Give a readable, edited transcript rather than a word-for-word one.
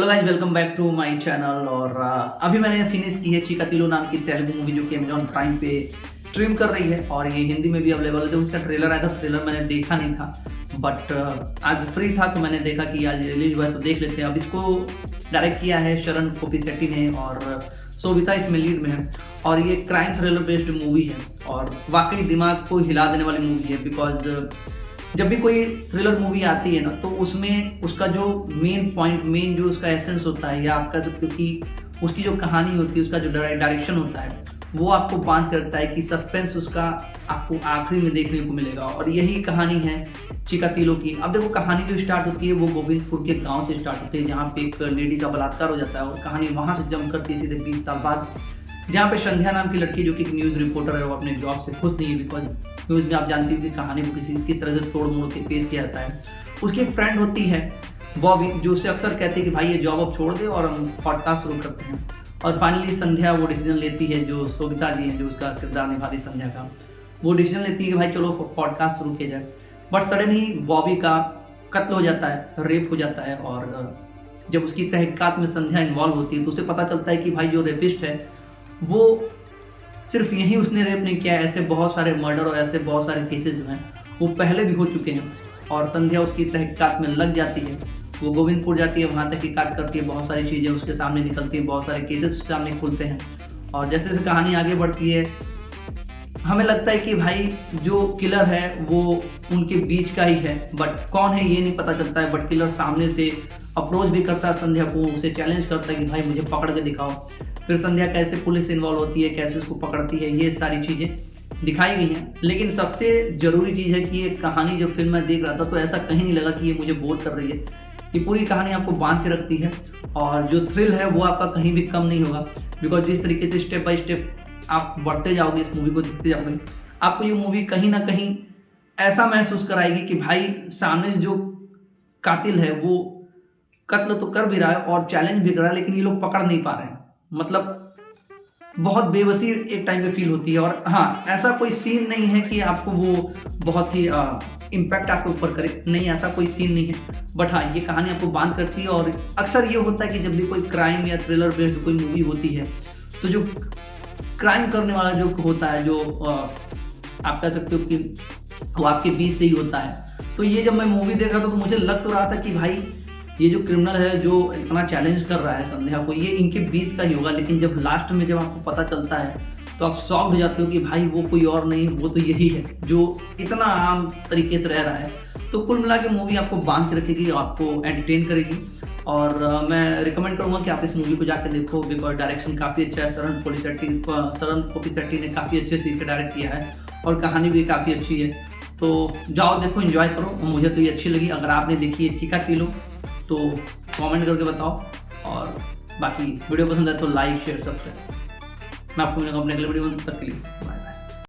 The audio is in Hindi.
Guys welcome back to my channel. और अभी मैंने फिनिश की है चिकातिलो नाम की तेलुगु मूवी जो कि अमेजॉन प्राइम पे स्ट्रीम कर रही है और ये हिंदी में भी अवेलेबल है। तो उसका ट्रेलर आया था, ट्रेलर मैंने देखा नहीं था बट आज फ्री था तो मैंने देखा कि आज रिलीज हुआ है तो देख लेते हैं। अब इसको डायरेक्ट किया है शरण पोपिसेट्टी ने और सोभिता इसमें लीड में है और ये क्राइम थ्रिलर बेस्ड मूवी है और वाकई दिमाग को हिला देने वाली मूवी है। बिकॉज जब भी कोई थ्रिलर मूवी आती है ना तो उसमें उसका जो मेन पॉइंट, मेन जो उसका एसेंस होता है या आप कह सकते हो कि उसकी जो कहानी होती है, उसका जो डायरेक्शन होता है वो आपको बांध के रखता है कि सस्पेंस उसका आपको आखिरी में देखने को मिलेगा। और यही कहानी है चिकातिलो की। अब देखो कहानी जो स्टार्ट होती है वो गोविंदपुर के गांव से स्टार्ट होती है जहाँ पे एक लेडी का बलात्कार हो जाता है और कहानी वहाँ से जम करती है सीधे 20 साल बाद, जहाँ पे संध्या नाम की लड़की जो कि एक न्यूज़ रिपोर्टर है वो अपने जॉब से खुश नहीं है। बिकॉज न्यूज़ में आप जानती हो कि कहानी को किसी तरह से तोड़ मोड़ के पेश किया जाता है। उसकी एक फ्रेंड होती है बॉबी जो उससे अक्सर कहती है कि भाई ये जॉब अब छोड़ दे और हम पॉडकास्ट शुरू करते हैं। और फाइनली संध्या वो डिसीजन लेती है, जो सोभिता जी है जो उसका किरदार निभा रही संध्या का, वो डिसीजन लेती है कि भाई चलो पॉडकास्ट शुरू किया जाए। बट सडन ही बॉबी का कत्ल हो जाता है, रेप हो जाता है और जब उसकी तहकीकात में संध्या इन्वॉल्व होती है तो उसे पता चलता है कि भाई जो रेपिस्ट है वो सिर्फ यही उसने रेप नहीं किया, ऐसे बहुत सारे मर्डर और ऐसे बहुत सारे केसेस जो हैं वो पहले भी हो चुके हैं। और संध्या उसकी तहकीकात में लग जाती है, वो गोविंदपुर जाती है, वहाँ तहकीकात करती है, बहुत सारी चीज़ें उसके सामने निकलती है, बहुत सारे केसेस सामने खुलते हैं। और जैसे जैसे कहानी आगे बढ़ती है हमें लगता है कि भाई जो किलर है वो उनके बीच का ही है, बट कौन है ये नहीं पता चलता है। बट किलर सामने से अप्रोच भी करता है संध्या को, उसे चैलेंज करता है कि भाई मुझे पकड़ के दिखाओ। फिर संध्या कैसे पुलिस इन्वॉल्व होती है, कैसे उसको पकड़ती है, ये सारी चीज़ें दिखाई गई हैं। लेकिन सबसे ज़रूरी चीज़ है कि ये कहानी जब फिल्म में देख रहा था तो ऐसा कहीं नहीं लगा कि ये मुझे बोर कर रही है। ये पूरी कहानी आपको बांध के रखती है और जो थ्रिल है वो आपका कहीं भी कम नहीं होगा। बिकॉज जिस तरीके से स्टेप बाय स्टेप आप बढ़ते जाओगे, इस मूवी को देखते जाओगे, आपको ये मूवी कहीं ना कहीं ऐसा महसूस कराएगी कि भाई सामने जो कातिल है वो कत्ल तो कर भी रहा है और चैलेंज भी कर रहा है, लेकिन ये लोग पकड़ नहीं पा रहे हैं। मतलब बहुत बेबसी एक टाइम पे फील होती है। और हाँ, ऐसा कोई सीन नहीं है कि आपको वो बहुत ही इम्पैक्ट आपके ऊपर करे, नहीं ऐसा कोई सीन नहीं है। बट हाँ, ये कहानी आपको बांध करती है। और अक्सर ये होता है कि जब भी कोई क्राइम या थ्रिलर बेस्ड कोई मूवी होती है तो जो क्राइम करने वाला जो होता है, जो आप कह सकते हो कि वो आपके बीच से ही होता है। तो ये जब मैं मूवी देख रहा था तो मुझे लग तो रहा था कि भाई ये जो क्रिमिनल है जो इतना चैलेंज कर रहा है संध्या को, ये इनके बीच का ही होगा। लेकिन जब लास्ट में जब आपको पता चलता है तो आप शॉक हो जाते हो कि भाई वो कोई और नहीं, वो तो यही है जो इतना आम तरीके से रह रहा है। तो कुल मिला के मूवी आपको बांध के रखेगी, आपको एंटरटेन करेगी और मैं रिकमेंड करूँगा कि आप इस मूवी को जाकर देखो। बिकॉज डायरेक्शन काफ़ी अच्छा है, शरण पोपिसेट्टी ने काफ़ी अच्छे से इसे डायरेक्ट किया है और कहानी भी काफ़ी अच्छी है। तो जाओ देखो, एंजॉय करो। मुझे तो ये अच्छी लगी। अगर आपने देखी है चिकातिलो तो कमेंट करके बताओ और बाकी वीडियो पसंद है तो लाइक शेयर सब्सक्राइब। मैं आपको मिलूंगा अपने अगले वीडियो में, तब तक के लिए बाय।